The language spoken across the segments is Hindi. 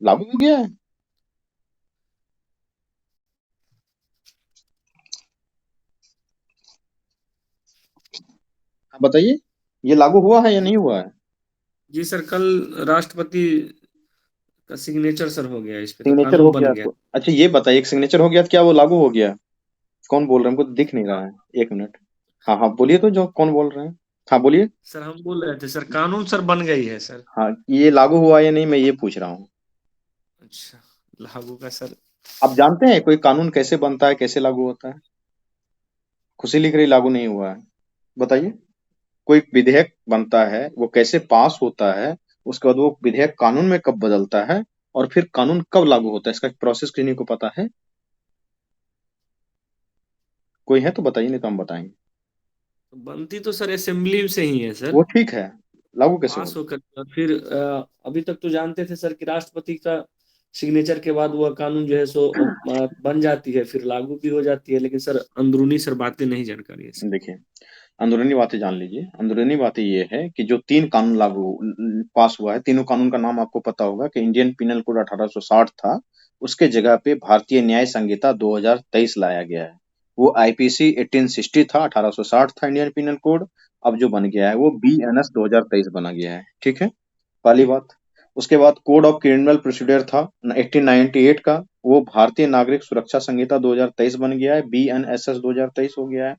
लागू हो गया है। आप बताइए, ये लागू हुआ है या जी नहीं हुआ है? जी सर, कल राष्ट्रपति का सिग्नेचर सर हो गया, इस पे तो सिग्नेचर कानून हो बन गया गया। तो अच्छा, ये बताइए, एक सिग्नेचर हो गया तो क्या वो लागू हो गया? कौन बोल रहे हैं? हमको तो दिख नहीं रहा है। एक मिनट। हाँ हाँ, बोलिए तो, जो कौन बोल रहे हैं। हाँ बोलिए। सर हम बोल रहे थे सर, कानून सर बन गई है सर। हाँ, ये लागू हुआ या नहीं, मैं ये पूछ रहा हूँ। अच्छा, लागू का सर। आप जानते हैं कोई कानून कैसे बनता है, कैसे लागू होता है? खुशी लिख रही लागू नहीं हुआ है। बताइए। कोई विधेयक बनता है, वो कैसे पास होता है, उसके बाद वो विधेयक कानून में कब बदलता है, और फिर कानून कब लागू होता है, इसका प्रोसेस किन्हीं को पता है? कोई है तो बताइए, नहीं तो हम बताएंगे। बनती तो सर असेंबली से ही है सर। वो ठीक है, लागू कैसे पास होगा? होकर और फिर अभी तक तो जानते थे सर कि राष्ट्रपति का सिग्नेचर के बाद वह कानून जो है सो बन जाती है, फिर लागू भी हो जाती है, लेकिन सर अंदरूनी सर बातें नहीं जानकारी है सर। देखिए, अंदरूनी बातें जान लीजिए। अंदरूनी बातें ये है कि जो तीन कानून लागू पास हुआ है, तीनों कानून का नाम आपको पता होगा कि इंडियन पिनल कोड 1860 था। उसके जगह पे भारतीय न्याय संहिता 2023 लाया गया है। वो आईपीसी 1860 था, 1860 था इंडियन पिनल कोड। अब जो बन गया है वो बीएनएस 2023 बना गया है। ठीक है, पहली बात। उसके बाद कोड ऑफ क्रिमिनल प्रोसीजर था 1898 का, वो भारतीय नागरिक सुरक्षा संहिता 2023 बन गया है, बीएनएसएस 2023 हो गया है।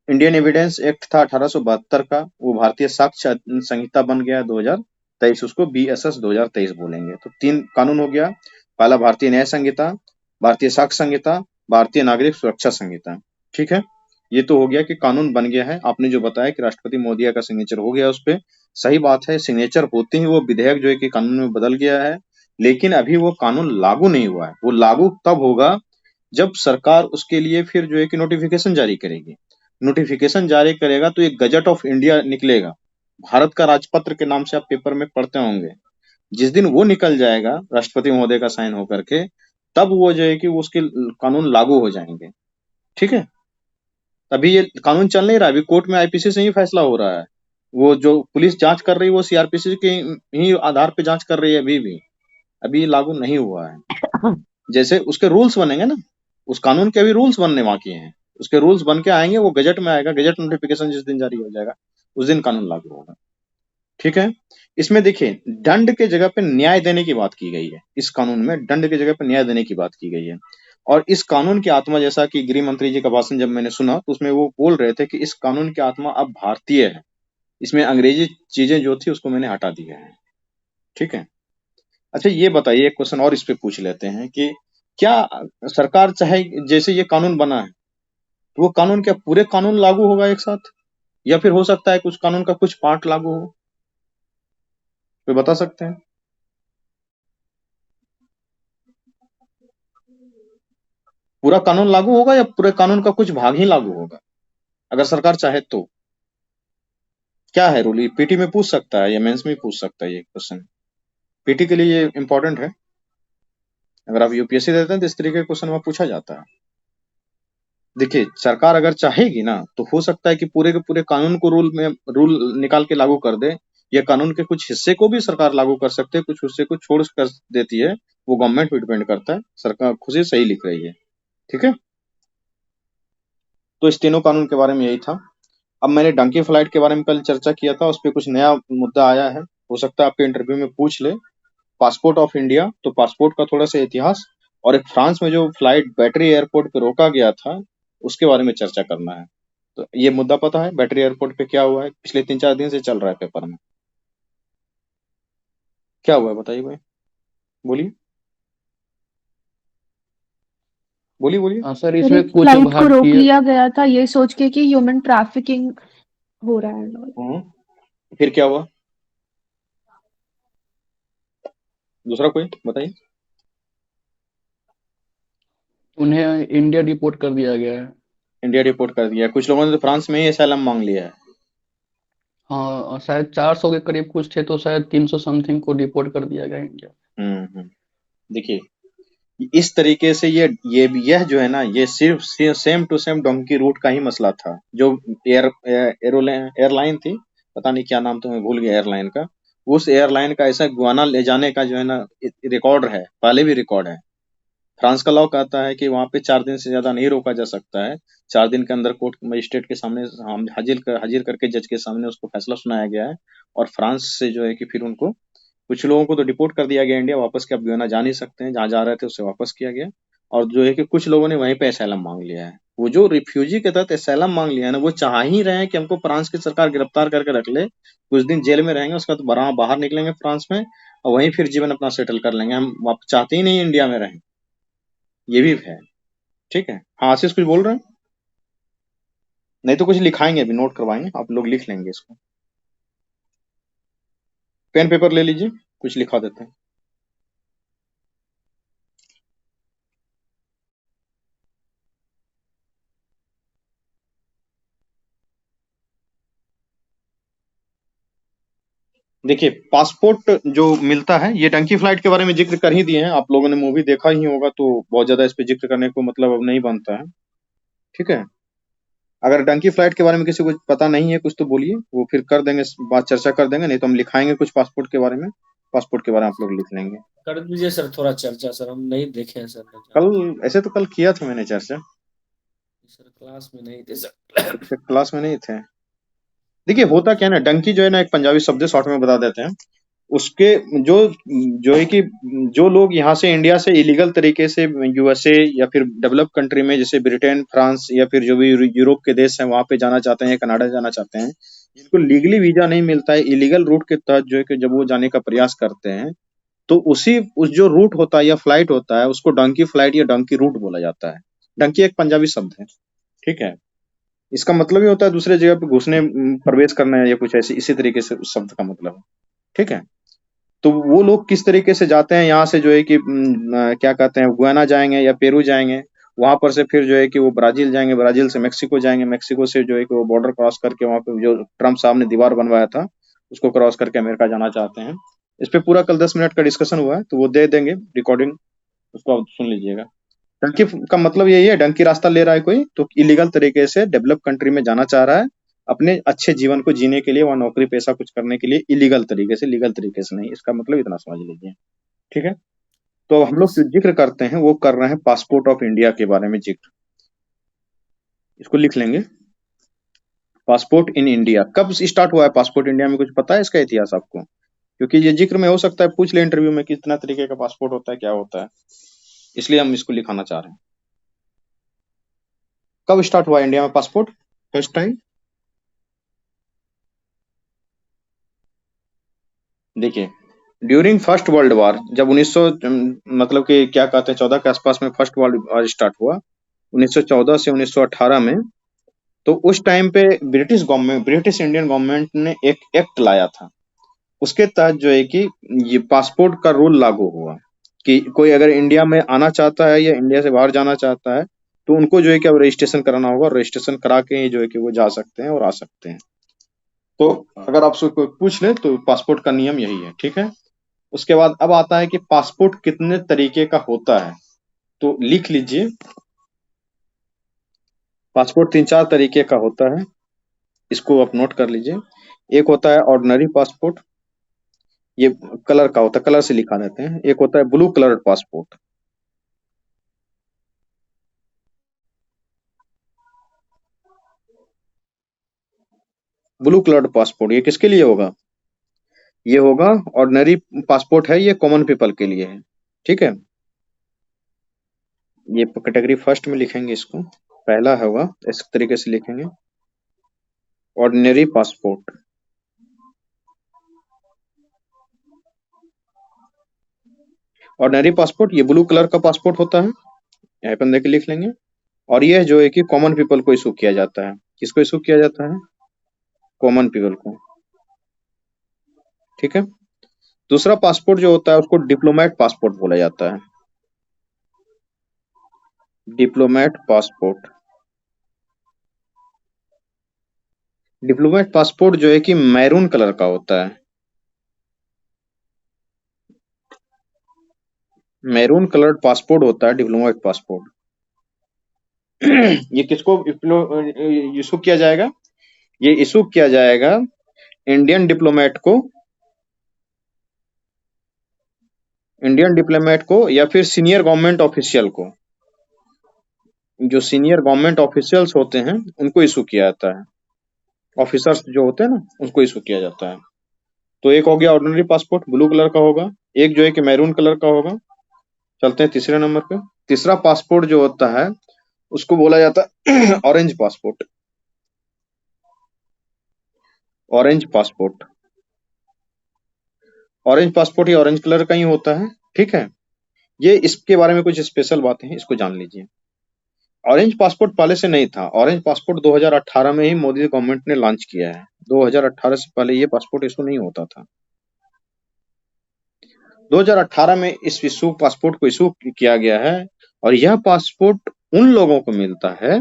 इंडियन एविडेंस एक्ट था 1872 का, वो भारतीय साक्ष्य संहिता बन गया 2023, उसको बीएसएस 2023 बोलेंगे। तो तीन कानून हो गया। पहला भारतीय न्याय संहिता, भारतीय साक्ष्य संहिता, भारतीय नागरिक सुरक्षा संहिता। ठीक है, ये तो हो गया कि कानून बन गया है। आपने जो बताया कि राष्ट्रपति महोदया का सिग्नेचर हो गया उस पे, सही बात है। सिग्नेचर होते ही वो विधेयक जो है कि कानून में बदल गया है, लेकिन अभी वो कानून लागू नहीं हुआ है। वो लागू तब होगा जब सरकार उसके लिए फिर जो है कि नोटिफिकेशन जारी करेगी। नोटिफिकेशन जारी करेगा तो एक गजट ऑफ इंडिया निकलेगा, भारत का राजपत्र के नाम से आप पेपर में पढ़ते होंगे। जिस दिन वो निकल जाएगा राष्ट्रपति महोदय का साइन होकर के, तब वो जो है कि उसके कानून लागू हो जाएंगे। ठीक है, अभी ये कानून चल नहीं रहा, अभी कोर्ट में आईपीसी से ही फैसला हो रहा है। वो जो पुलिस जांच कर रही है वो सीआरपीसी के ही आधार पे जांच कर रही है अभी भी। अभी ये लागू नहीं हुआ है। जैसे उसके रूल्स बनेंगे ना, उस कानून के अभी रूल्स बनने बाकी हैं। उसके रूल्स बन के आएंगे, वो गजट में आएगा, गजट नोटिफिकेशन जिस दिन जारी हो जाएगा उस दिन कानून लागू होगा। ठीक है, इसमें देखिए, दंड के जगह पे न्याय देने की बात की गई है। इस कानून में दंड के जगह पे न्याय देने की बात की गई है। और इस कानून की आत्मा, जैसा कि गृह मंत्री जी का भाषण जब मैंने सुना तो उसमें वो बोल रहे थे कि इस कानून की आत्मा अब भारतीय है। इसमें अंग्रेजी चीजें जो थी उसको मैंने हटा दिया है। ठीक है। अच्छा, ये बताइए, एक क्वेश्चन और इस पे पूछ लेते हैं कि क्या सरकार चाहे, जैसे ये कानून बना है, तो वो कानून क्या पूरे कानून लागू होगा एक साथ, या फिर हो सकता है कुछ कानून का कुछ पार्ट लागू हो? कोई बता सकते हैं? पूरा कानून लागू होगा या पूरे कानून का कुछ भाग ही लागू होगा, अगर सरकार चाहे तो? क्या है रूल? ये पीटी में पूछ सकता है या मेंस में पूछ सकता है ये क्वेश्चन? पीटी के लिए ये इंपॉर्टेंट है। अगर आप यूपीएससी देते हैं तो इस तरीके का क्वेश्चन वहां पूछा जाता है। देखिए, सरकार अगर चाहेगी ना तो हो सकता है कि पूरे के पूरे कानून को रूल निकाल के लागू कर दे, या कानून के कुछ हिस्से को भी सरकार लागू कर सकते है, कुछ हिस्से को छोड़ कर देती है। वो गवर्नमेंट पे डिपेंड करता है, सरकार खुद ही सही लिख रही है। ठीक है, तो इस तीनों कानून के बारे में यही था। अब मैंने डंकी फ्लाइट के बारे में कल चर्चा किया था, उस पर कुछ नया मुद्दा आया है, हो सकता है आपके इंटरव्यू में पूछ ले। पासपोर्ट ऑफ इंडिया, तो पासपोर्ट का थोड़ा सा इतिहास, और एक फ्रांस में जो फ्लाइट बैटरी एयरपोर्ट पे रोका गया था उसके बारे में चर्चा करना है। तो ये मुद्दा पता है बैटरी एयरपोर्ट पे क्या हुआ है? पिछले 3-4 दिन से चल रहा है पेपर में। क्या हुआ है बताइए भाई, बोलिए, बोलिए बोलिए। सर सर इसमें एक कुछ फ्लाइट को रोक भारतीय। लिया गया था ये सोच के कि ह्यूमन ट्रैफिकिंग हो रहा है। फिर क्या हुआ? दूसरा कोई बताइए। उन्हें इंडिया डिपोर्ट कर दिया गया है। इंडिया रिपोर्ट कर दिया, कुछ लोगों ने तो फ्रांस में ही असylum मांग लिया है। हाँ, और शायद 400 के करीब कुछ थे, तो शायद 300 समथिंग को डिपोर्ट कर दिया गया इंडिया। हम्म। देखिए, इस तरीके से यह जो है ना, ये सिर्फ same to same donkey route का ही मसला था। जो एयरलाइन थी, पता नहीं क्या नाम, तो मैं भूल गया एयरलाइन का। उस एयरलाइन का ऐसा गुआना ले जाने का जो है ना रिकॉर्ड है, पहले भी रिकॉर्ड है। फ्रांस का लॉ कहता है कि वहां पे 4 दिन से ज्यादा नहीं रोका जा सकता है। 4 दिन के अंदर कोर्ट मजिस्ट्रेट के सामने हम हाजिर करके जज के सामने उसको फैसला सुनाया गया है। और फ्रांस से जो है कि फिर उनको कुछ लोगों को तो डिपोर्ट कर दिया गया इंडिया वापस, के अब गुयाना जा नहीं सकते हैं, जहाँ जा रहे थे उससे वापस किया गया। और जो है कि कुछ लोगों ने वहीं पे असैलम मांग लिया है। वो जो रिफ्यूजी के तहत असैलम मांग लिया है ना, वो चाह ही रहे हैं कि हमको फ्रांस की सरकार गिरफ्तार करके रख ले, कुछ दिन जेल में रहेंगे, उसके बाद बाहर निकलेंगे फ्रांस में, और वहीं फिर जीवन अपना सेटल कर लेंगे। हम वापस चाहते ही नहीं इंडिया में रहें, ये भी है। ठीक है, हाँ आशीष कुछ बोल रहे हैं? नहीं तो कुछ लिखाएंगे, अभी नोट करवाएंगे, आप लोग लिख लेंगे इसको। पेन पेपर ले लीजिए, कुछ लिखा देते हैं। देखिए, पासपोर्ट जो मिलता है, ये डंकी फ्लाइट के बारे में जिक्र कर ही दिए हैं, आप लोगों ने मूवी देखा ही होगा, तो बहुत ज्यादा इस पे जिक्र करने को मतलब अब नहीं बनता है। ठीक है, अगर डंकी फ्लाइट के बारे में किसी को पता नहीं है कुछ तो बोलिए, वो फिर कर देंगे, बात चर्चा कर देंगे, नहीं तो हम लिखाएंगे कुछ पासपोर्ट के बारे में। पासपोर्ट के बारे में आप लोग लिख लेंगे। कर दीजिए सर थोड़ा चर्चा, सर हम नहीं देखे हैं सर, नहीं कल जानते। ऐसे तो कल किया था मैंने चर्चा, सर क्लास में नहीं थे सर। अच्छा क्लास में नहीं थे। देखिए होता क्या है ना, डंकी जो है ना एक पंजाबी शब्द है, शॉर्ट में बता देते हैं। उसके जो जो है कि जो लोग यहाँ से इंडिया से इलीगल तरीके से यूएसए या फिर डेवलप कंट्री में जैसे ब्रिटेन, फ्रांस या फिर जो भी यूरोप के देश हैं वहां पे जाना चाहते हैं या कनाडा जाना चाहते हैं, जिनको लीगली वीजा नहीं मिलता है, इलीगल रूट के तहत जो है कि जब वो जाने का प्रयास करते हैं, तो उस जो रूट होता है या फ्लाइट होता है उसको डंकी फ्लाइट या डंकी रूट बोला जाता है। डंकी एक पंजाबी शब्द है। ठीक है, इसका मतलब ये होता है दूसरे जगह पे घुसने, प्रवेश करना या कुछ ऐसे इसी तरीके से उस शब्द का मतलब है। ठीक है, तो वो लोग किस तरीके से जाते हैं यहाँ से, जो है कि क्या कहते हैं, गुयाना जाएंगे या पेरू जाएंगे, वहां पर से फिर जो है कि वो ब्राजील जाएंगे, ब्राजील से मेक्सिको जाएंगे, मेक्सिको से जो है कि वो बॉर्डर क्रॉस करके वहां पे जो ट्रम्प साहब ने दीवार बनवाया था उसको क्रॉस करके अमेरिका जाना चाहते हैं। इस पे पूरा कल 10 मिनट का डिस्कशन हुआ है, तो वो दे देंगे रिकॉर्डिंग, उसको आप सुन लीजिएगा। डंकी का मतलब यही है, डंकी रास्ता ले रहा है कोई तो इलीगल तरीके से डेवलप कंट्री में जाना चाह रहा है, अपने अच्छे जीवन को जीने के लिए, वहां नौकरी पेशा कुछ करने के लिए, इलीगल तरीके से, लीगल तरीके से नहीं। इसका मतलब इतना समझ लीजिए। ठीक है, तो हम लोग जो जिक्र करते हैं वो कर रहे हैं पासपोर्ट ऑफ इंडिया के बारे में जिक्र, इसको लिख लेंगे। पासपोर्ट इन इंडिया कब स्टार्ट हुआ है पासपोर्ट इंडिया में, कुछ पता है इसका इतिहास आपको? क्योंकि ये जिक्र में हो सकता है पूछ ले इंटरव्यू में कितना तरीके का पासपोर्ट होता है, क्या होता है, इसलिए हम इसको लिखाना चाह रहे हैं। कब स्टार्ट हुआ इंडिया में पासपोर्ट फर्स्ट टाइम? देखिए, ड्यूरिंग फर्स्ट वर्ल्ड वॉर, जब 1900 मतलब कि क्या कहते हैं 14 के आसपास में फर्स्ट वर्ल्ड वॉर स्टार्ट हुआ, 1914 से 1918 में, तो उस टाइम पे British government, British Indian government ने एक एक्ट लाया था। उसके तहत जो है कि ये पासपोर्ट का रूल लागू हुआ कि कोई अगर इंडिया में आना चाहता है या इंडिया से बाहर जाना चाहता है तो उनको जो है कि अब रजिस्ट्रेशन कराना होगा, रजिस्ट्रेशन करा के ही जो है कि वो जा सकते हैं और आ सकते हैं। तो अगर आपसे कोई पूछ ले तो पासपोर्ट का नियम यही है। ठीक है, उसके बाद अब आता है कि पासपोर्ट कितने तरीके का होता है, तो लिख लीजिए। पासपोर्ट 3-4 तरीके का होता है, इसको आप नोट कर लीजिए। एक होता है ऑर्डिनरी पासपोर्ट, ये कलर का होता है, कलर से लिखा देते हैं। एक होता है blue coloured passport, blue coloured passport ये किसके लिए होगा? ये होगा ऑर्डिनरी पासपोर्ट है, ये कॉमन पीपल के लिए है। ठीक है, ये कैटेगरी फर्स्ट में लिखेंगे, इसको पहला होगा, इस तरीके से लिखेंगे ऑर्डिनरी पासपोर्ट। ऑर्डिनरी पासपोर्ट ये ब्लू कलर का पासपोर्ट होता है, यहाँ पर देख लिख लेंगे। और यह जो है कि कॉमन पीपल को इशू किया जाता है। किसको इशू किया जाता है? कॉमन पीपल को। ठीक है, दूसरा पासपोर्ट जो होता है उसको डिप्लोमेट पासपोर्ट बोला जाता है, डिप्लोमेट पासपोर्ट। डिप्लोमेट पासपोर्ट जो है कि मैरून कलर का होता है, मैरून कलर्ड पासपोर्ट होता है डिप्लोमेट पासपोर्ट। ये किसको इशू किया जाएगा? ये इशू किया जाएगा इंडियन डिप्लोमेट को इंडियन डिप्लोमेट को या फिर सीनियर गवर्नमेंट ऑफिशियल को, जो सीनियर गवर्नमेंट ऑफिशियल्स होते हैं उनको इशू किया जाता है, ऑफिसर्स जो होते हैं ना उनको इशू किया जाता है। तो एक हो गया ऑर्डिनरी पासपोर्ट, ब्लू कलर का होगा, एक जो है कि मैरून कलर का होगा। चलते हैं तीसरे नंबर पे। तीसरा पासपोर्ट जो होता है उसको बोला जाता है orange passport. Orange passport, orange passport ये ऑरेंज कलर का ही होता है, ठीक है। ये इसके बारे में कुछ स्पेशल बातें हैं, इसको जान लीजिए। ऑरेंज पासपोर्ट पहले से नहीं था, ऑरेंज पासपोर्ट 2018 में ही मोदी गवर्नमेंट ने लॉन्च किया है। 2018 से पहले ये पासपोर्ट इशू नहीं होता था। 2018 में इस इशू पासपोर्ट को इशू किया गया है, और यह पासपोर्ट उन लोगों को मिलता है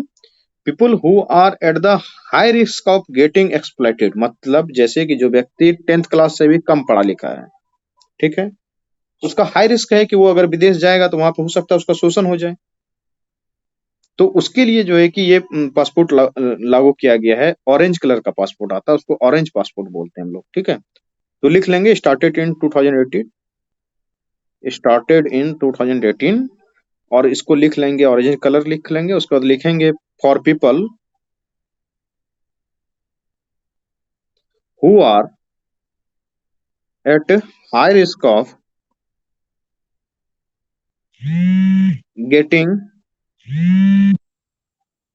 people who are at the high risk of getting exploited, मतलब जैसे कि जो व्यक्ति 10th क्लास से भी कम पढ़ा लिखा है, ठीक है, उसका हाई रिस्क है कि वो अगर विदेश जाएगा तो वहां पर हो सकता है उसका शोषण हो जाए। तो उसके लिए जो है कि ये पासपोर्ट लागू किया गया है। ऑरेंज कलर का पासपोर्ट आता है, उसको ऑरेंज पासपोर्ट बोलते हैं हम लोग, ठीक है। तो लिख लेंगे स्टार्टेड इन 2018, स्टार्टेड इन 2018, और इसको लिख लेंगे ऑरेंज कलर लिख लेंगे। उसके बाद लिखेंगे for people who are at high risk of getting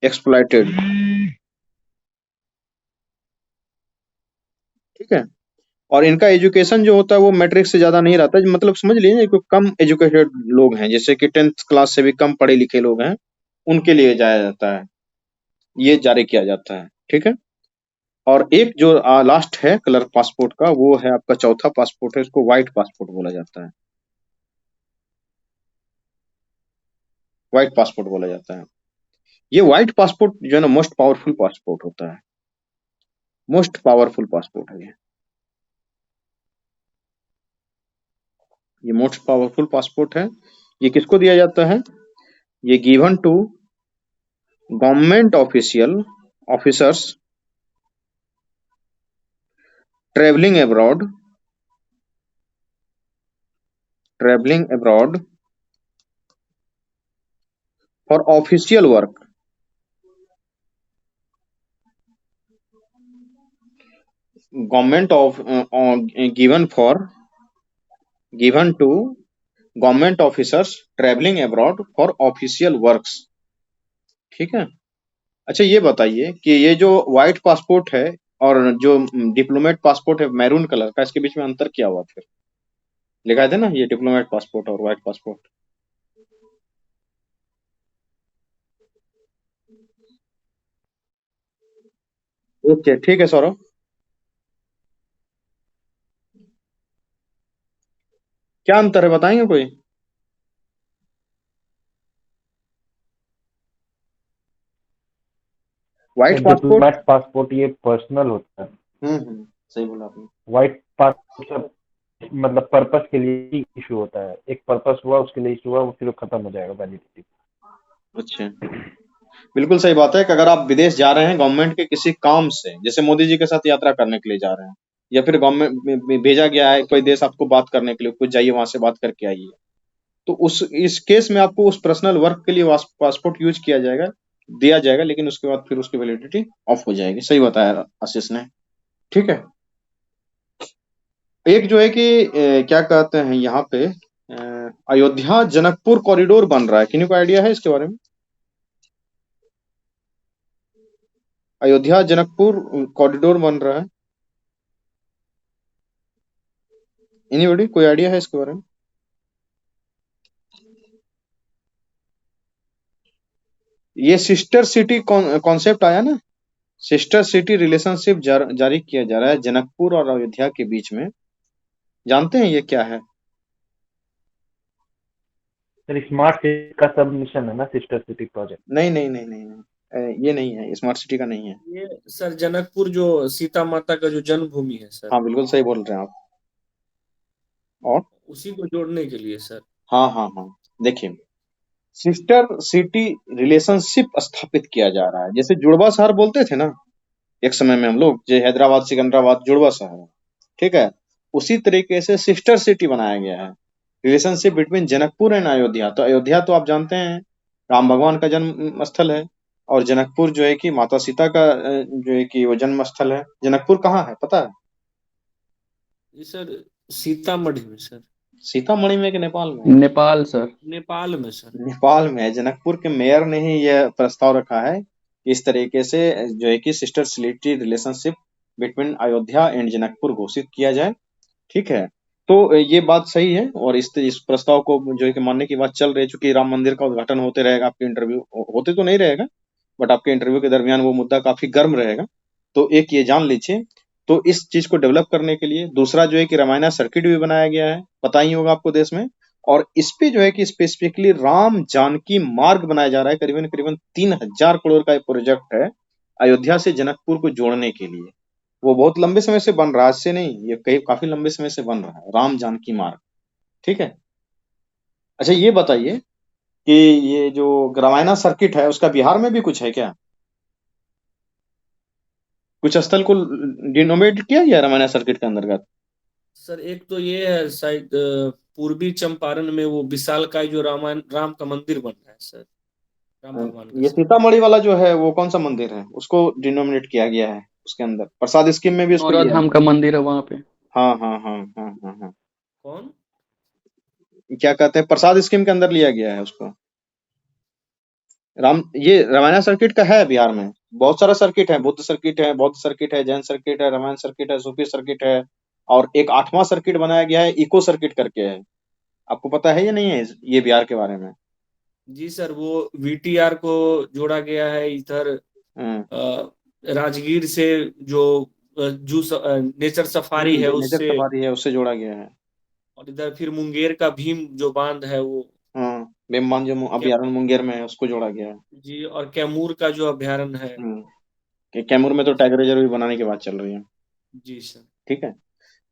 exploited, ठीक है। और इनका एजुकेशन जो होता है वो मैट्रिक से ज्यादा नहीं रहता है, मतलब समझ लीजिए कि कम एजुकेटेड लोग हैं, जैसे कि 10th क्लास से भी कम पढ़े लिखे लोग हैं, उनके लिए जाया जाता है, ये जारी किया जाता है, ठीक है। और एक जो लास्ट है कलर पासपोर्ट का, वो है आपका चौथा पासपोर्ट है, इसको व्हाइट पासपोर्ट बोला जाता है। व्हाइट पासपोर्ट बोला जाता है। ये व्हाइट पासपोर्ट जो है ना मोस्ट पावरफुल पासपोर्ट होता है, मोस्ट पावरफुल पासपोर्ट है ये मोस्ट पावरफुल पासपोर्ट है। ये किसको दिया जाता है? ये given to government officers travelling abroad for official work, government of given to government officers travelling abroad for official works, ठीक है। अच्छा ये बताइए कि ये जो व्हाइट पासपोर्ट है और जो डिप्लोमेट पासपोर्ट है मैरून कलर का, इसके बीच में अंतर क्या हुआ? फिर लिखा था ना ये डिप्लोमेट पासपोर्ट और व्हाइट पासपोर्ट। ओके ठीक है सौरभ, क्या अंतर है बताएंगे कोई? व्हाइट पासपोर्ट, डिप्लोमेट पासपोर्ट ये पर्सनल होता है। सही बोला आपने। व्हाइट पासपोर्ट मतलब पर्पस के लिए इशू होता है, एक पर्पस हुआ उसके लिए इशू हुआ, वो फिर खत्म हो जाएगा वैलिडिटी। अच्छा बिल्कुल सही बात है कि अगर आप विदेश जा रहे हैं गवर्नमेंट के किसी काम से, जैसे मोदी जी के साथ यात्रा करने के लिए जा रहे हैं, या फिर गवर्नमेंट में भेजा गया है कोई देश आपको बात करने के लिए, कुछ जाइए वहां से बात करके आइए, तो इस केस में आपको उस पर्सनल वर्क के लिए पासपोर्ट यूज किया जाएगा, दिया जाएगा, लेकिन उसके बाद फिर उसकी वैलिडिटी ऑफ हो जाएगी। सही बताया आशीष ने, ठीक है। एक जो है कि क्या कहते हैं यहाँ पे अयोध्या जनकपुर कॉरिडोर बन रहा है, किन्हीं को आइडिया है इसके बारे में? अयोध्या जनकपुर कॉरिडोर बन रहा है, एनीबॉडी कोई आइडिया है इसके बारे में? ये सिस्टर सिटी कॉन्सेप्ट आया ना, सिस्टर सिटी रिलेशनशिप जारी किया जा रहा है जनकपुर और अयोध्या के बीच में। जानते हैं ये क्या है? सर स्मार्ट सिटी का सब मिशन है ना सिस्टर सिटी प्रोजेक्ट? नहीं नहीं नहीं नहीं, नहीं ये नहीं है, स्मार्ट सिटी का नहीं है। ये सर जनकपुर जो सीता माता का जो जन्मभूमि है सर, हाँ बिल्कुल सही बोल रहे हैं आप। और उसी को जोड़ने के लिए सर। हाँ हाँ हाँ, देखिए सिस्टर सिटी रिलेशनशिप स्थापित किया जा रहा है। जैसे जुड़वा शहर बोलते थे ना एक समय में हम लोग, जो हैदराबाद सिकंदराबाद जुड़वा शहर है, ठीक है, उसी तरीके से सिस्टर सिटी बनाया गया है। Relationship between Janakpur and Ayodhya. तो अयोध्या तो आप जानते हैं राम भगवान का जन्म स्थल है, और जनकपुर जो है कि माता सीता का जो है कि वो जन्म स्थल है। जनकपुर कहाँ है पता है? जी सर, सीतामढ़ी में सर। सीतामढ़ी में कि नेपाल में? नेपाल सर। नेपाल में सर। नेपाल में है। जनकपुर के मेयर ने ही यह प्रस्ताव रखा है कि इस तरीके से जो है कि sister city relationship between Ayodhya and Janakpur घोषित किया जाए। ठीक है, तो ये बात सही है, और इस प्रस्ताव को जो है कि मानने की बात चल रही है। चूंकि राम मंदिर का उद्घाटन होते रहेगा, आपके इंटरव्यू होते तो नहीं रहेगा, बट आपके इंटरव्यू के दरमियान वो मुद्दा काफी गर्म रहेगा, तो एक ये जान लीजिए। तो इस चीज को डेवलप करने के लिए दूसरा जो है कि रामायण सर्किट भी बनाया गया है, पता ही होगा आपको देश में। और इस पे जो है कि स्पेसिफिकली राम जानकी मार्ग बनाया जा रहा है। करीबन करीबन 3,000 करोड़ का एक प्रोजेक्ट है अयोध्या से जनकपुर को जोड़ने के लिए। वो बहुत लंबे समय से बन रहा है, आज से नहीं, ये कई काफी लंबे समय से बन रहा है, राम जानकी मार्ग। ठीक है, अच्छा ये बताइए कि ये जो रामायण सर्किट है उसका बिहार में भी कुछ है क्या? कुछ स्थल को डिनोमेट किया गया रामायण सर्किट के अंतर्गत? सर एक तो ये है शायद पूर्वी चंपारण में वो विशालकाय जो राम का मंदिर बन रहा है सर, राम भगवान का ये सर। सीतामढ़ी वाला जो है वो कौन सा मंदिर है, उसको डिनोमिनेट किया गया है उसके अंदर? प्रसाद स्कीम में भी उसको नौरा लिया धाम है। का मंदिर है वहां पे। हाँ हाँ हाँ हाँ हाँ हाँ, कौन? क्या कहते हैं, प्रसाद स्कीम के अंदर लिया गया है उसको। ये रामायण सर्किट का है बिहार में। बहुत सारा सर्किट है, बुद्ध सर्किट है, बौद्ध सर्किट है, जैन सर्किट है, रामायण सर्किट है, सूफी सर्किट है, और एक 8वां सर्किट बनाया गया है, इको सर्किट करके है। आपको पता है या नहीं है ये बिहार के बारे में? जी सर, वो वीटीआर को जोड़ा गया है इधर हम्म, राजगीर से जो नेचर सफारी है नेचर उससे, सफारी है, उससे जोड़ा गया है। और इधर फिर मुंगेर का भीम जो बांध है वो, हाँ, बेमबान जो कै- अभ्यारण्य मुंगेर में है उसको जोड़ा गया है। जी, और कैमूर का जो अभ्यारण्य है। हम्म, कैमूर में तो टाइगर रिजर्व भी बनाने की बात चल रही है। जी सर। ठीक है,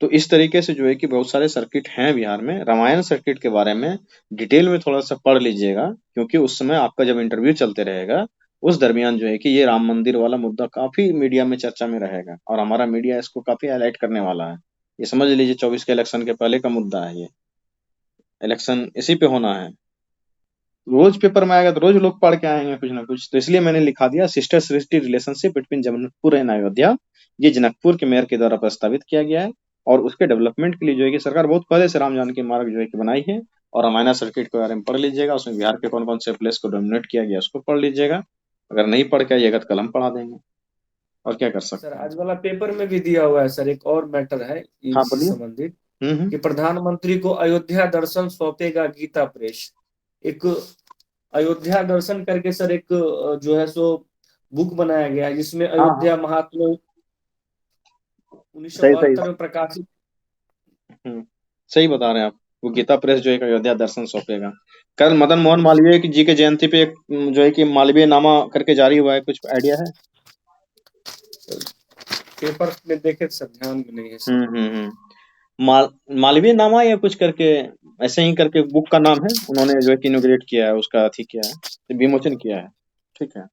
तो इस तरीके से जो है कि बहुत सारे सर्किट हैं बिहार में। रामायण सर्किट के बारे में डिटेल में थोड़ा सा पढ़ लीजिएगा, क्योंकि उस समय आपका जब इंटरव्यू चलते रहेगा उस दरमियान जो है कि ये राम मंदिर वाला मुद्दा काफी मीडिया में चर्चा में रहेगा, और हमारा मीडिया इसको काफी हाईलाइट करने वाला है। ये समझ लीजिए 24 के इलेक्शन के पहले का मुद्दा है ये। इलेक्शन इसी पे होना है, रोज पेपर में आएगा तो रोज लोग पढ़ के आएंगे कुछ ना कुछ। तो इसलिए मैंने लिखा दिया sister city relationship between Janakpur and Ayodhya. ये जनकपुर के मेयर के द्वारा प्रस्तावित किया गया है, और उसके डेवलपमेंट के लिए जो है कि सरकार बहुत पहले से राम जानकी मार्ग जो है कि बनाई है। और रामायण सर्किट के बारे में पढ़ लीजिएगा, उसमें बिहार के कौन कौन से प्लेस को डोमिनेट किया गया उसको पढ़ लीजिएगा। अगर नहीं पढ़ के आइएगा तो कल हम पढ़ा देंगे, और क्या कर सर सकते हैं। आज वाला पेपर में भी दिया हुआ है सर, एक और मैटर है हाँ इसी बोलिए। संबंधित, हम्म। कि प्रधानमंत्री को अयोध्या दर्शन सौंपेगा गीता प्रेस। एक अयोध्या दर्शन करके सर एक जो है सो बुक बनाया गया है, जिसमें हाँ हाँ, अयोध्या महात्म्य सही सही 1972 में प्रकाशित। हम्म, सही बता रहे हैं आप। वो गीता प्रेस जो है कि अयोध्या दर्शन सौंपेगा। कल मदन मोहन जी मालवीय जी के जयंती पे एक जो है कि मालवीय नामा करके जारी हुआ है, कुछ आइडिया है? पेपर में देखे सर, ध्यान में नहीं है सर। मालवीय नामा या कुछ करके, ऐसे ही करके बुक का नाम है। उन्होंने जो है कि इनोग्रेट किया है, उसका अथी किया है, विमोचन किया है। ठीक है,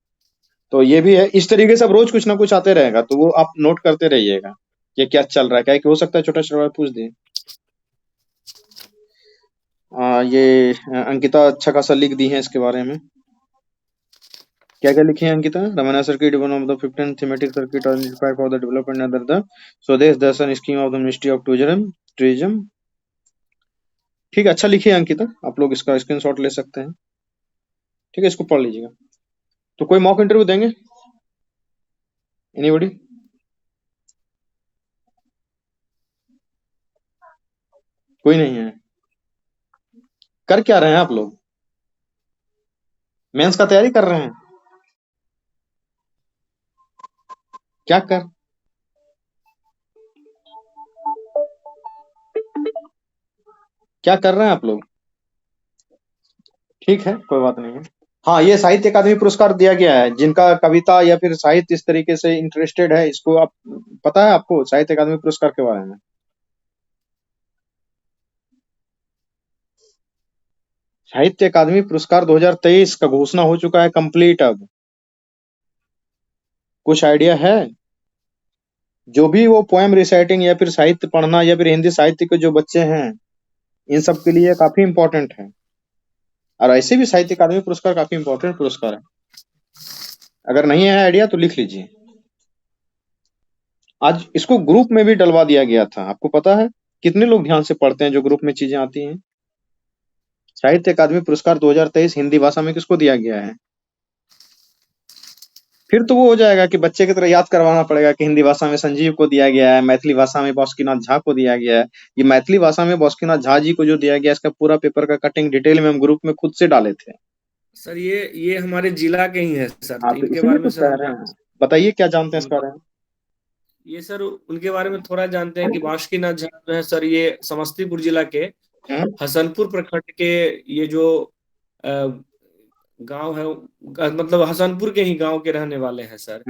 तो ये भी है। इस तरीके से अब रोज कुछ ना कुछ आते रहेगा, तो वो आप नोट करते रहिएगा ये क्या चल रहा है। क्या है कि हो सकता है छोटा सवाल पूछ दे। ये अंकिता अच्छा खासा लिख दी है इसके बारे में। क्या क्या लिखी है Ankita? Ramayana circuit one of the 15 thematic circuit identified for the development under the Swadesh Darshan scheme of the ministry of tourism. ठीक है, अच्छा लिखी है अंकिता, आप लोग इसका स्क्रीनशॉट ले सकते हैं। ठीक है, इसको पढ़ लीजिएगा। तो कोई मॉक इंटरव्यू देंगे एनीबॉडी? कोई नहीं है? कर क्या रहे हैं आप लोग? मेंस का तैयारी कर रहे हैं? क्या क्या कर रहे हैं आप लोग? ठीक है, कोई बात नहीं है। हाँ, ये साहित्य अकादमी पुरस्कार दिया गया है जिनका कविता या फिर साहित्य इस तरीके से इंटरेस्टेड है। इसको आप पता है आपको साहित्य अकादमी पुरस्कार के बारे में? साहित्य अकादमी पुरस्कार 2023 का घोषणा हो चुका है कंप्लीट। अब कुछ आइडिया है? जो भी वो पोएम रिसाइटिंग या फिर साहित्य पढ़ना या फिर हिंदी साहित्य के जो बच्चे हैं इन सब के लिए काफी इम्पोर्टेंट है। और ऐसे भी साहित्य अकादमी पुरस्कार काफी इम्पोर्टेंट पुरस्कार है। अगर नहीं है आइडिया तो लिख लीजिए। आज इसको ग्रुप में भी डलवा दिया गया था। आपको पता है कितने लोग ध्यान से पढ़ते हैं जो ग्रुप में चीजें आती हैं? साहित्य अकादमी पुरस्कार 2023 हिंदी भाषा में किसको दिया गया है? फिर तो वो हो जाएगा कि बच्चे की तरह याद करवाना पड़ेगा कि हिंदी भाषा में संजीव को दिया गया है, मैथिली भाषा में बासुकीनाथ झा को दिया गया है। ये मैथिली भाषा में बासुकीनाथ झा जी को जो दिया गया, इसका पूरा पेपर का कटिंग डिटेल में हम ग्रुप में खुद से डाले थे। सर ये हमारे जिला के ही है सर, हाँ, तो तो इनके इसीलिए बारे तो में सर कह हम रहे हैं। बताइए क्या जानते हैं इस बारे में? ये सर उनके बारे में थोड़ा जानते हैं कि बासुकीनाथ झा जो है सर, ये समस्तीपुर जिला के हसनपुर प्रखंड के ये जो गांव है, मतलब हसनपुर के ही गांव के रहने वाले हैं सर।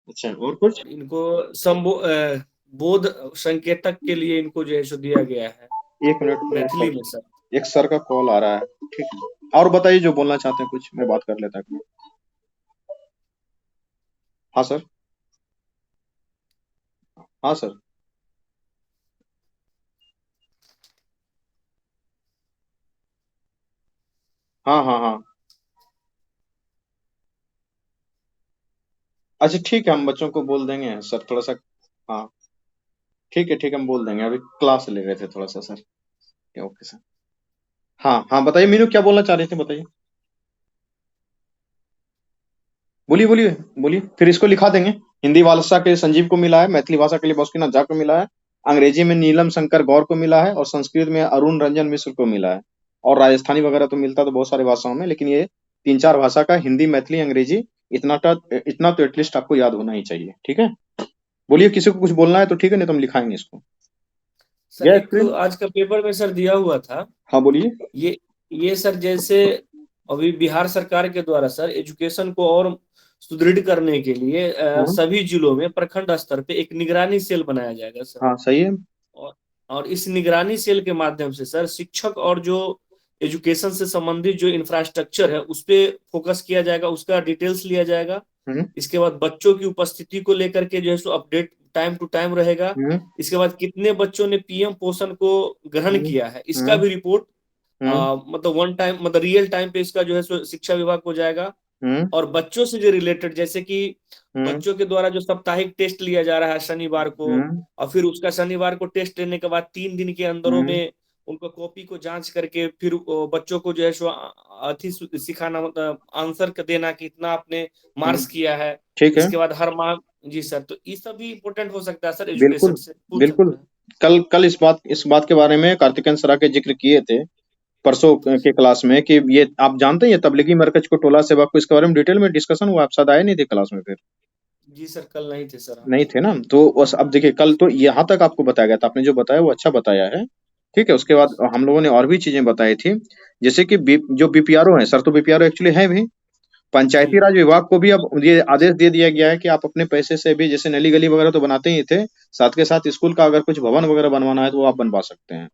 अच्छा, और कुछ? इनको बोध संकेतक के लिए इनको जो है सो दिया गया है 1 मिनट मैथिली में सर। एक सर का कॉल आ रहा है, ठीक है। और बताइए जो बोलना चाहते हैं कुछ, मैं बात कर लेता हूँ। हाँ सर। हाँ सर। हाँ हाँ हाँ। अच्छा ठीक है, हम बच्चों को बोल देंगे सर थोड़ा सा। हाँ ठीक है, हम बोल देंगे। अभी क्लास ले रहे थे थोड़ा सा सर। Okay sir. हाँ हाँ, बताइए मीनू क्या बोलना चाह रहे थे, बताइए। बोलिए बोलिए बोलिए, फिर इसको लिखा देंगे। हिंदी भाषा के लिए संजीव को मिला है, मैथिली भाषा के लिए बासुकीनाथ झा को मिला है, अंग्रेजी में नीलम शंकर गौर को मिला है, और संस्कृत में अरुण रंजन मिश्र को मिला है। और राजस्थानी वगैरह तो मिलता तो बहुत सारी भाषाओं में, लेकिन ये 3-4 भाषा का, हिंदी, मैथिली, अंग्रेजी, इतना तो एटलीस्ट आपको याद होना ही चाहिए। ठीक है, बोलिए। किसी को कुछ बोलना है तो ठीक है, नहीं तो हम लिखाएंगे इसको। सर एक आज का पेपर में सर दिया हुआ था। हाँ बोलिए। ये सर जैसे अभी बिहार सरकार के द्वारा सर एजुकेशन को और सुदृढ़ करने के लिए सभी जिलों में प्रखंड स्तर पे एक निगरानी सेल बनाया जाएगा सर। हाँ सही है। और इस निगरानी सेल के माध्यम से सर शिक्षक और जो एजुकेशन से संबंधित जो इंफ्रास्ट्रक्चर है उस पे फोकस किया जाएगा, उसका डिटेल्स लिया जाएगा। इसके बाद बच्चों की उपस्थिति को लेकर के जो है सो अपडेट टाइम टू टाइम रहेगा। इसके बाद कितने बच्चों ने पीएम पोषण को ग्रहण किया है, इसका भी रिपोर्ट मतलब वन टाइम, मतलब रियल टाइम पे इसका जो है सो शिक्षा विभाग को जाएगा। और बच्चों से जो रिलेटेड, जैसे कि बच्चों के द्वारा जो साप्ताहिक टेस्ट लिया जा रहा है शनिवार को, और फिर उसका शनिवार को टेस्ट लेने के बाद 3 दिन के अंदरों में उनको कॉपी को जांच करके फिर बच्चों को जो है सो अथी सिखाना, मतलब आंसर देना कि इतना आपने मार्क्स किया है। ठीक है। इसके बाद हर माह जी सर, तो ये सब भी इम्पोर्टेंट हो सकता है सर बिल्कुल एजुकेशन से। बिल्कुल। कल इस बात के बारे में कार्तिकेय सरा के जिक्र किए थे परसों के क्लास में कि ये आप जानते हैं, ये तबलीगी मरकज को टोला सेवा को, इसके बारे में डिटेल में डिस्कशन हुआ। आप शायद आए नहीं थे क्लास में फिर? जी सर, कल नहीं थे सर। नहीं थे ना, तो बस अब देखिए, कल तो यहाँ तक आपको बताया गया था। आपने जो बताया वो अच्छा बताया है, ठीक है। उसके बाद हम लोगों ने और भी चीजें बताई थी, जैसे कि जो बीपीआरओ है सर, तो बीपीआरओ एक्चुअली है भी। पंचायती राज विभाग को भी अब ये आदेश दे दिया गया है कि आप अपने पैसे से भी, जैसे नली गली वगैरह तो बनाते ही थे, साथ के साथ स्कूल का अगर कुछ भवन वगैरह बनवाना है तो वो आप बनवा सकते हैं।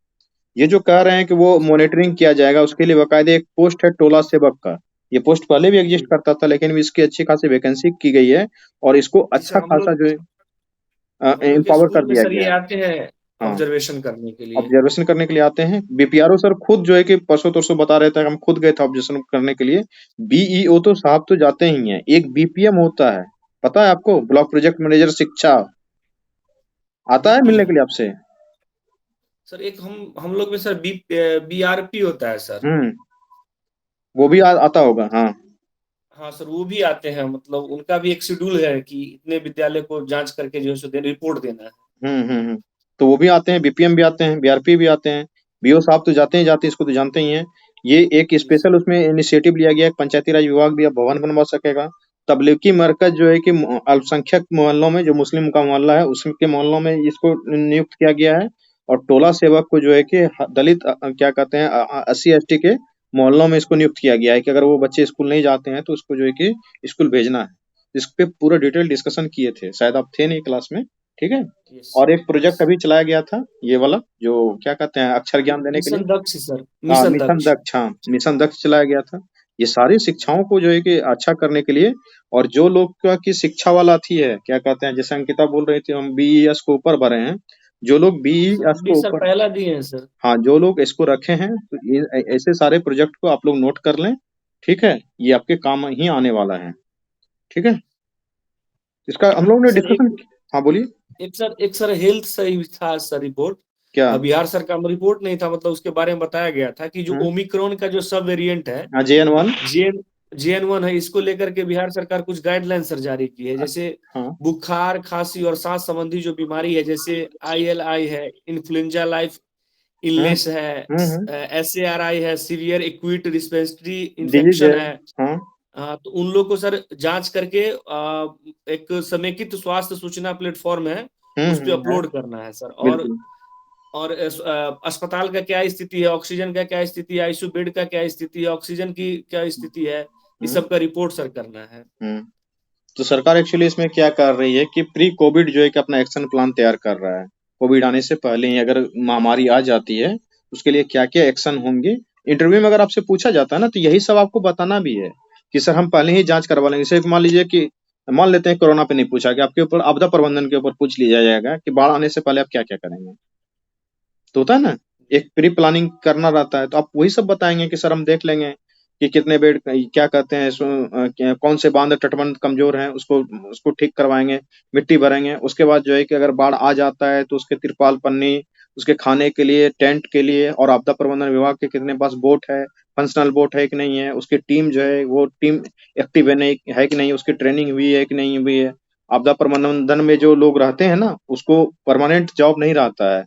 ये जो कह रहे हैं कि वो मॉनिटरिंग किया जाएगा, उसके लिए बाकायदे एक पोस्ट है टोला सेवक का। ये पोस्ट पहले भी एग्जिस्ट करता था, लेकिन इसकी अच्छी खासी वैकेंसी की गई है, और इसको अच्छा खासा जो है एम्पावर कर दिया गया है। आते हैं ऑब्जर्वेशन करने के लिए। ऑब्जर्वेशन करने के लिए आते हैं बीपीआरओ सर खुद, जो है कि परसों तरसों बता रहे थे, हम खुद गए थे ऑब्जर्वेशन करने के लिए। बीईओ तो साहब तो जाते ही हैं, एक बीपीएम होता है, पता है आपको? ब्लॉक प्रोजेक्ट मैनेजर शिक्षा आता है मिलने के लिए आपसे? सर एक हम लोग में सर बीआरपी होता है सर। वो भी आता होगा। हाँ सर, वो भी आते हैं, मतलब उनका भी एक शेड्यूल है कि इतने विद्यालय को जांच करके जो है रिपोर्ट देना है। तो वो भी आते हैं, बीपीएम भी आते हैं, बीआरपी भी आते हैं, बीओ साहब तो जाते हैं, इसको तो जानते ही हैं। ये एक स्पेशल उसमें इनिशिएटिव लिया गया है, पंचायती राज विभाग भी अब भवन बनवा सकेगा। तबलीगी मरकज जो है कि अल्पसंख्यक मोहल्लों में, जो मुस्लिम का मोहल्ला है उसके मोहल्लों में इसको नियुक्त किया गया है। और टोला सेवक को जो है कि दलित क्या कहते हैं 80-ST के मोहल्लों में इसको नियुक्त किया गया है कि अगर वो बच्चे स्कूल नहीं जाते हैं तो उसको जो है कि स्कूल भेजना है। इस पे पूरा डिटेल डिस्कशन किए थे, शायद आप थे नहीं क्लास में, ठीक है। और एक प्रोजेक्ट अभी चलाया गया था, ये वाला जो क्या कहते हैं अक्षर ज्ञान देने के लिए, मिशन दक्ष चलाया गया था। ये सारी शिक्षाओं को जो है कि अच्छा करने के लिए, और जो लोग की शिक्षा वाला थी है क्या कहते हैं, जैसे अंकिता बोल रही थी हम बीईएस को ऊपर भरे हैं, जो लोग बी बी इसको सर ऊपर, पहला दिए हैं सर। हाँ जो लोग इसको रखे हैं तो ये ऐसे सारे प्रोजेक्ट को आप लोग नोट कर लें, ठीक है, ये आपके काम ही आने वाला है, ठीक है। इसका हम लोग ने सर डिस्कशन, हाँ बोलिए। एक सर हेल्थ सही था सर रिपोर्ट, क्या? बिहार सरकार में रिपोर्ट नहीं था, मतलब उसके बारे में बताया गया था कि जो ओमिक्रॉन का जो सब वेरिएंट है हाँ JN1, JN1 है, इसको लेकर के बिहार सरकार कुछ गाइडलाइन सर जारी की है, जैसे हाँ बुखार, खांसी और सांस संबंधी जो बीमारी है, जैसे ILI है, इन्फ्लुएंजा लाइफ इलनेस है, SARI है, severe acute respiratory disease infection है, है, हाँ तो उन लोग को सर जांच करके एक समेकित स्वास्थ्य सूचना प्लेटफॉर्म है, उस पे है, अपलोड करना है सर। बिल्कुल। और अस्पताल का क्या स्थिति है, ऑक्सीजन का क्या स्थिति है, ICU बेड का क्या स्थिति है, ऑक्सीजन की क्या स्थिति है, इस सब का रिपोर्ट सर करना है। तो सरकार एक्चुअली इसमें क्या कर रही है कि प्री कोविड जो है कि अपना एक्शन प्लान तैयार कर रहा है। कोविड आने से पहले ही अगर महामारी आ जाती है उसके लिए क्या क्या एक्शन होंगे, इंटरव्यू में अगर आपसे पूछा जाता है ना तो यही सब आपको बताना भी है कि सर हम पहले ही जांच करवा लेंगे। जैसे मान लीजिए कि मान लेते हैं कोरोना पे नहीं पूछा कि आपके ऊपर आपदा प्रबंधन के ऊपर पूछ लिया जाएगा कि बाढ़ आने से पहले आप क्या क्या करेंगे, तो होता है ना एक प्री प्लानिंग करना रहता है, तो आप वही सब बताएंगे कि सर हम देख लेंगे कि कितने बेड, क्या कहते हैं कौन से बांध तटबंध कमजोर हैं उसको उसको ठीक करवाएंगे, मिट्टी भरेंगे। उसके बाद जो है कि अगर बाढ़ आ जाता है तो उसके तिरपाल पन्नी, उसके खाने के लिए, टेंट के लिए, और आपदा प्रबंधन विभाग के कितने पास बोट है, फंक्शनल बोट है कि नहीं है, उसकी टीम जो है वो टीम एक्टिव है कि नहीं, उसकी ट्रेनिंग हुई है कि नहीं हुई है। आपदा प्रबंधन में जो लोग रहते हैं ना उसको परमानेंट जॉब नहीं रहता है,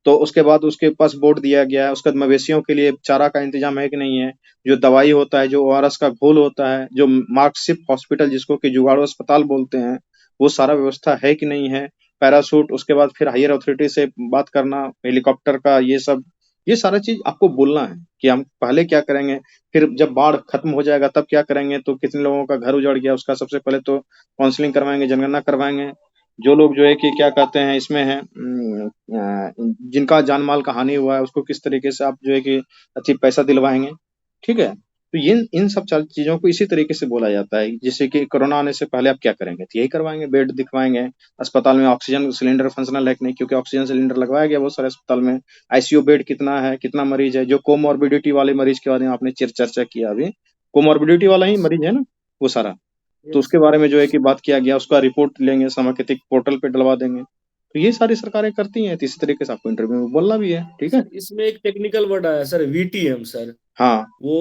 तो उसके बाद उसके पास बोर्ड दिया गया है, उसके बाद मवेशियों के लिए चारा का इंतजाम है कि नहीं है, जो दवाई होता है, जो ORS का घोल होता है, जो मार्कशिप हॉस्पिटल जिसको कि जुगाड़ू अस्पताल बोलते हैं, वो सारा व्यवस्था है कि नहीं है, पैरासूट, उसके बाद फिर हायर अथॉरिटी से बात करना, हेलीकॉप्टर का, ये सब, ये सारा चीज आपको बोलना है कि हम पहले क्या करेंगे, फिर जब बाढ़ खत्म हो जाएगा तब क्या करेंगे, तो कितने लोगों का घर उजड़ गया उसका सबसे पहले तो काउंसलिंग करवाएंगे, जनगणना करवाएंगे। जो लोग जो है कि क्या कहते हैं इसमें है जिनका जान माल का हानि हुआ है उसको किस तरीके से आप जो है कि अच्छी पैसा दिलवाएंगे, ठीक है। तो ये इन सब चीजों को इसी तरीके से बोला जाता है, जैसे कि कोरोना आने से पहले आप क्या करेंगे, तो यही करवाएंगे, बेड दिखवाएंगे, अस्पताल में ऑक्सीजन सिलेंडर फंक्शनल है कि नहीं, क्योंकि ऑक्सीजन सिलेंडर लगवाया गया बहुत सारे अस्पताल में, ICU बेड कितना है, कितना मरीज है, जो कोमॉर्बिडिटी वाले मरीज के बारे में आपने चर्चा किया, अभी कोमॉर्बिडिटी वाला ही मरीज है ना वो सारा, तो उसके बारे में जो है कि बात किया गया, उसका रिपोर्ट लेंगे, समाकेतिक पोर्टल पे डलवा देंगे। तो ये सारी सरकारें करती हैं, तो इसी तरीके से आपको इंटरव्यू में बोलना भी है, ठीक है। इसमें एक टेक्निकल वर्ड आया सर, VTM सर, हाँ वो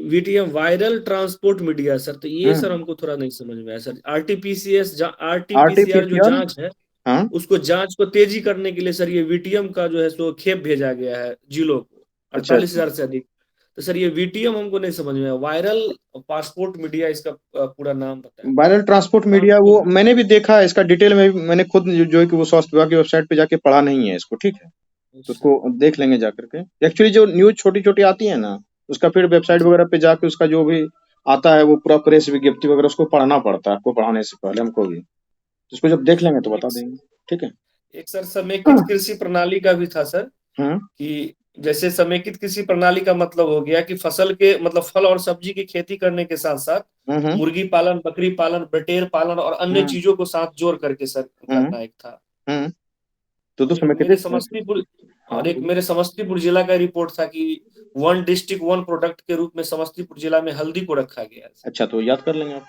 VTM viral transport media sir, तो ये सर हमको थोड़ा नहीं समझ में आया सर। RT-PCR जो जांच है, हाँ उसको जांच को तेजी करने के लिए सर ये VTM का जो है सो खेप भेजा गया है जिलों को, अच्छा 48,000 से अधिक। तो सर ये VTM हमको नहीं समझ में आया, वायरल पासपोर्ट मीडिया इसका पूरा नाम बताया, वायरल ट्रांसपोर्ट मीडिया, वो मैंने भी देखा है, इसका डिटेल में मैंने खुद जो है कि वो स्वास्थ्य विभाग की वेबसाइट पे जाके पढ़ा नहीं है इसको, ठीक है, तो उसको देख लेंगे जाकर के। एक्चुअली जो न्यूज छोटी छोटी आती है ना उसका फिर वेबसाइट वगैरह पे जाके उसका जो भी आता है वो पूरा प्रेस विज्ञप्ति वगैरह उसको पढ़ना पड़ता है आपको पढ़ाने से पहले, हमको भी, उसको जब देख लेंगे तो बता देंगे, ठीक है। एक सर समेकित कृषि प्रणाली का भी था सर, कि जैसे समेकित कृषि प्रणाली का मतलब हो गया कि फसल के मतलब फल और सब्जी की खेती करने के साथ साथ मुर्गी पालन, बकरी पालन, बटेर पालन और अन्य चीजों को साथ जोड़ करके सर करना एक था। तो मेरे समस्तीपुर और एक मेरे समस्तीपुर जिला का रिपोर्ट था कि 1 डिस्ट्रिक्ट 1 प्रोडक्ट के रूप में समस्तीपुर जिला में हल्दी को रखा गया। अच्छा, तो याद कर लेंगे आप।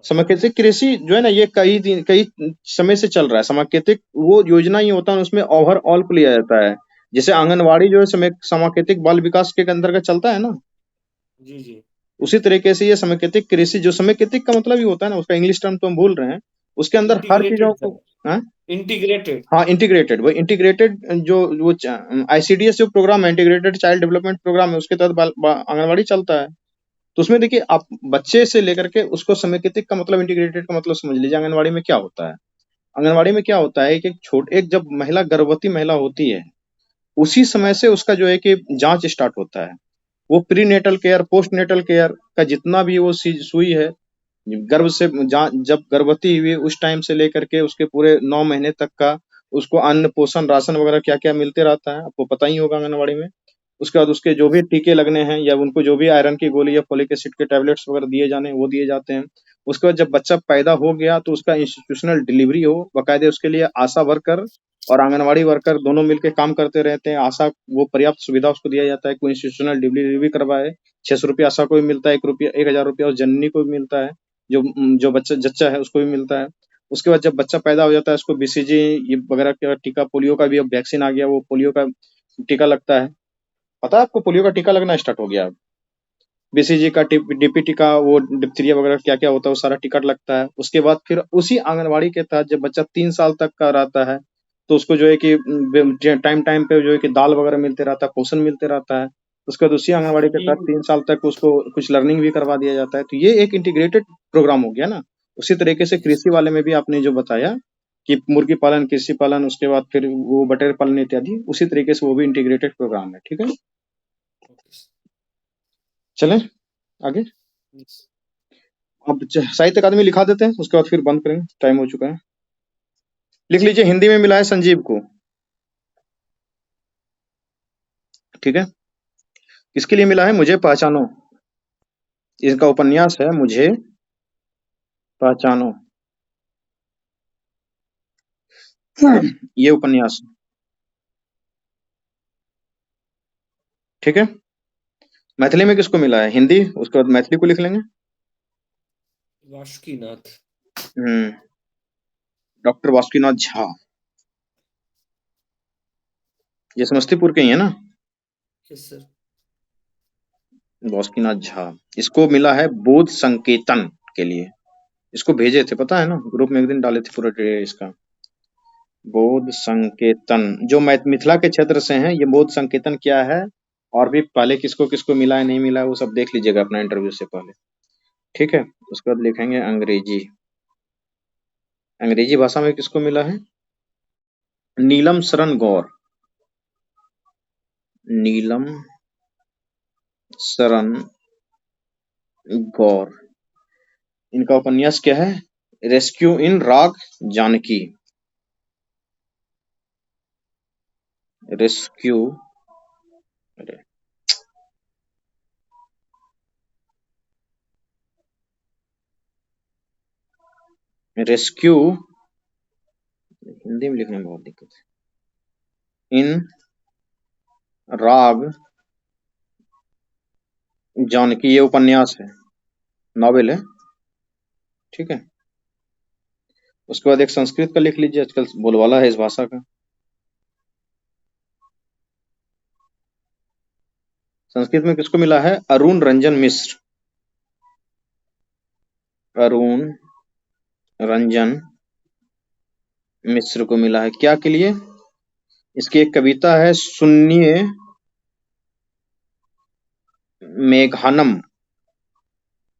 समेकित कृषि जो है ना ये कई समय से चल रहा है। समेकित वो योजना ही होता है उसमें ओवरऑल को लिया जाता है, जैसे आंगनवाड़ी जो है समेकित बाल विकास के अंतर्गत चलता है ना, जी जी, उसी तरीके से ये समेकित कृषि, जो समेकित का मतलब ही होता है ना, उसका इंग्लिश टर्म तो हम भूल रहे हैं, उसके अंदर हर चीजों को इंटीग्रेटेड, हाँ इंटीग्रेटेड, वो इंटीग्रेटेड जो वो ICDS जो प्रोग्राम है, इंटीग्रेटेड चाइल्ड डेवलपमेंट प्रोग्राम है, उसके तहत आंगनवाड़ी चलता है। तो उसमें देखिए आप बच्चे से लेकर के उसको समेकित का मतलब, इंटीग्रेटेड का मतलब समझ लीजिए। आंगनवाड़ी में क्या होता है, आंगनवाड़ी में क्या होता है कि एक जब महिला गर्भवती महिला होती है उसी समय से उसका जो है कि जांच स्टार्ट होता है, वो prenatal care, postnatal care का जितना भी वो सुई है, गर्भ से जब गर्भवती हुई उस टाइम से लेकर के उसके पूरे 9 महीने तक का उसको अन्न पोषण राशन वगैरह क्या क्या मिलते रहता है, आपको पता ही होगा आंगनवाड़ी में। उसके बाद उसके जो भी टीके लगने हैं या उनको जो भी आयरन की गोली या फोलिक एसिड के टैबलेट्स वगैरह दिए जाने वो दिए जाते हैं। उसके बाद जब बच्चा पैदा हो गया तो उसका इंस्टीट्यूशनल डिलीवरी हो, बाकायदे उसके लिए आशा वर्कर और आंगनवाड़ी वर्कर दोनों मिलकर काम करते रहते हैं। आशा वो पर्याप्त सुविधा उसको दिया जाता है, कोई इंस्टीट्यूशनल डिलीवरी करवाए, 600 रुपया आशा को भी मिलता है, 1,000 रुपया उस जननी को भी मिलता है, जो बच्चा जच्चा है उसको भी मिलता है। उसके बाद जब बच्चा पैदा हो जाता है उसको BCG ये वगैरह का टीका, पोलियो का भी अब वैक्सीन आ गया, वो पोलियो का टीका लगता है। पता है आपको पोलियो का टीका लगना स्टार्ट हो गया अब। BCG का DPT का वो डिप्थीरिया वगैरह क्या क्या होता है वो सारा टिकट लगता है। उसके बाद फिर उसी आंगनवाड़ी के तहत जब बच्चा 3 साल तक का रहता है तो उसको जो है कि टाइम टाइम पे जो है कि दाल वगैरह मिलते रहता है, पोषण मिलते रहता है। उसके बाद उसी आंगनवाड़ी के तहत 3 साल तक उसको कुछ लर्निंग भी करवा दिया जाता है। तो ये एक इंटीग्रेटेड प्रोग्राम हो गया ना। उसी तरीके से कृषि वाले में भी आपने जो बताया कि मुर्गी पालन, कृषि पालन, उसके बाद फिर वो बटेर पालन इत्यादि, उसी तरीके से वो भी इंटीग्रेटेड प्रोग्राम है। ठीक है, चलें आगे। अब साहित्य अकादमी लिखा देते हैं, उसके बाद फिर बंद करेंगे, टाइम हो चुका है। लिख लीजिए, हिंदी में मिला है संजीव को। ठीक है, किसके लिए मिला है? मुझे पहचानो। इसका उपन्यास है मुझे पहचानो, ये उपन्यास। ठीक है, मैथिली में किसको मिला है? हिंदी, उसके बाद मैथिली को लिख लेंगे। वासुकीनाथ। डॉक्टर वासुकीनाथ झा, ये समस्तीपुर के ही है ना? Yes sir. वासुकीनाथ झा, इसको मिला है बोध संकेतन के लिए। इसको भेजे थे, पता है ना, ग्रुप में एक दिन डाले थे पूरा इसका। बोध संकेतन जो मिथिला के क्षेत्र से हैं, ये बोध संकेतन क्या है और भी पहले किसको किसको मिला है नहीं मिला है वो सब देख लीजिएगा अपना इंटरव्यू से पहले। ठीक है, उसके बाद लिखेंगे अंग्रेजी। अंग्रेजी भाषा में किसको मिला है? नीलम शरण गौर, नीलम शरण गौर। इनका उपन्यास क्या है? रेस्क्यू इन राग जानकी। रेस्क्यू, रेस्क्यू, हिंदी में लिखने में बहुत दिक्कत है। इन राग जानकी, ये उपन्यास है, नॉवेल है। ठीक है, उसके बाद एक संस्कृत का लिख लीजिए, आजकल बोलबाला है इस भाषा का। संस्कृत में किसको मिला है? अरुण रंजन मिश्र, अरुण रंजन मिश्र को मिला है। क्या के लिए? इसकी एक कविता है सुनिए मेघानम,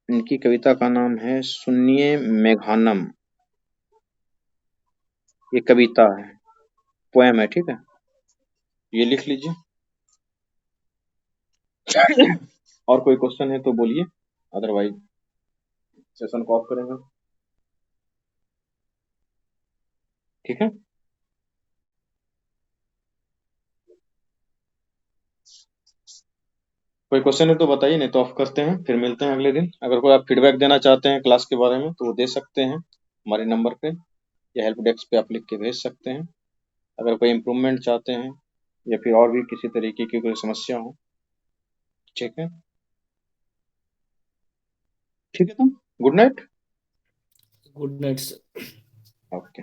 इनकी कविता का नाम है सुनिए मेघानम, ये कविता है, पोएम है। ठीक है, ये लिख लीजिए। और कोई क्वेश्चन है तो बोलिए, अदरवाइज सेशन को ऑफ करेंगे। ठीक है, कोई क्वेश्चन है तो बताइए, नहीं तो ऑफ करते हैं, फिर मिलते हैं अगले दिन। अगर कोई आप फीडबैक देना चाहते हैं क्लास के बारे में तो वो दे सकते हैं हमारे नंबर पे, या हेल्प डेस्क पे आप लिख के भेज सकते हैं। अगर कोई इम्प्रूवमेंट चाहते हैं या फिर और भी किसी तरीके की कोई समस्या हो। ठीक है, ठीक है, तो good night. Good night sir. Okay.